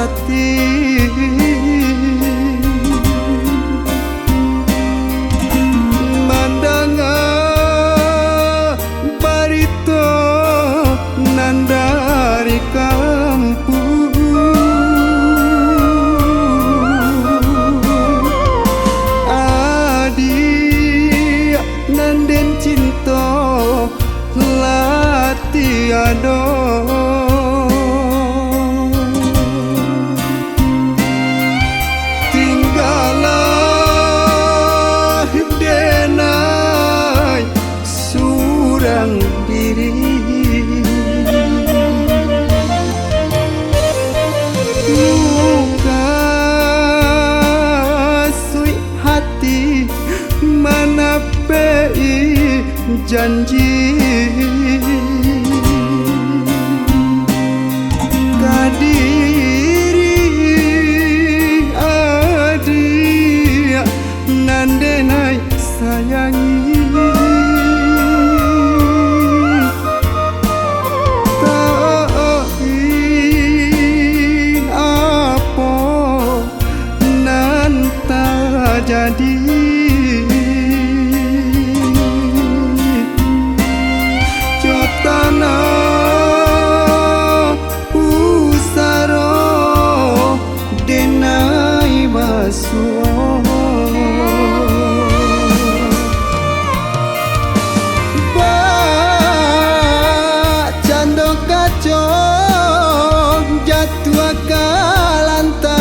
hati mandanga barito nandari kampung adi nanden cinta latiado tinggalah denai surang diri luka sui hati mana pei janji kadiri adia nandenai sayangi tapi apa nan tak jadi jotana usaro denai basuo bacando kaco jatuh ke lantai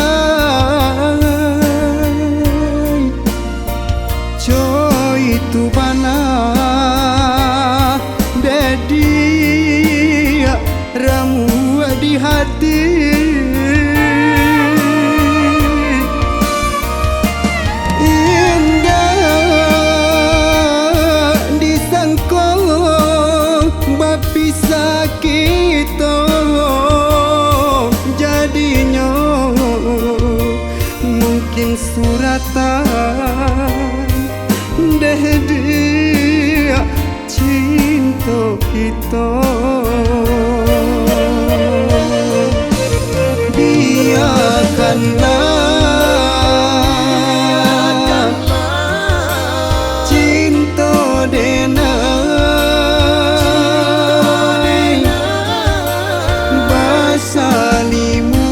coy itu bana dedi ramu di hati indah disangko bapisa kita jadinya mungkin suratan deh dia cinta kita biarkanlah cinta denai basalimu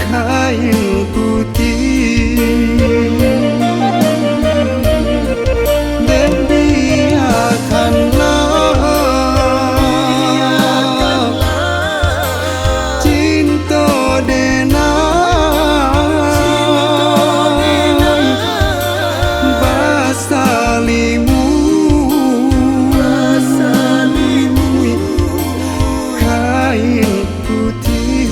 kain putih dan biarkanlah cinta denai basalimu kain putih.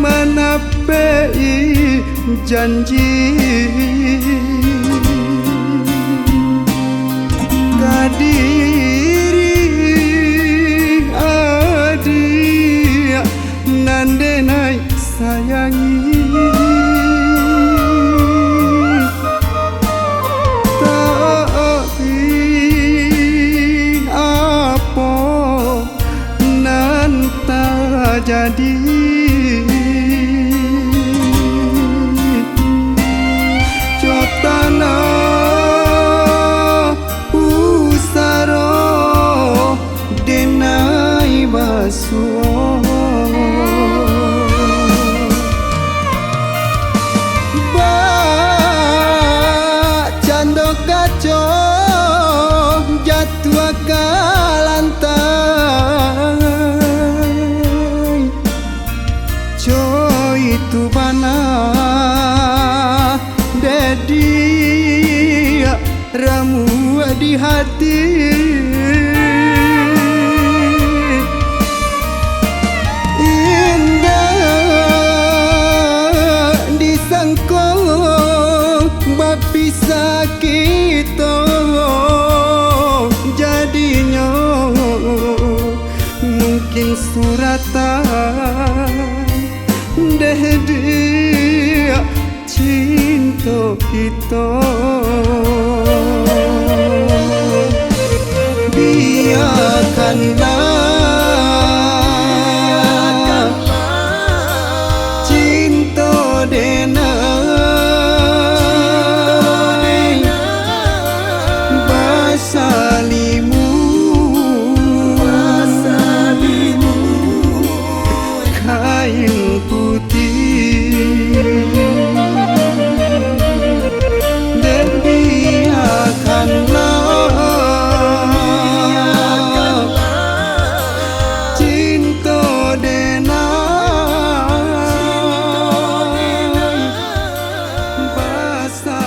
Mana pei janji kadiri adia nandenai sayangi tapi apa nan tak jadi jotana usaro denai basuo bacando kaco galantai coy itu bana dedi ramu di hati indah disangko bapisa kita jadinya mungkin suratan deh dia cinta kita biarkanlah cinta denai basalimu kain putih dan biarkanlah cinta denai basalimu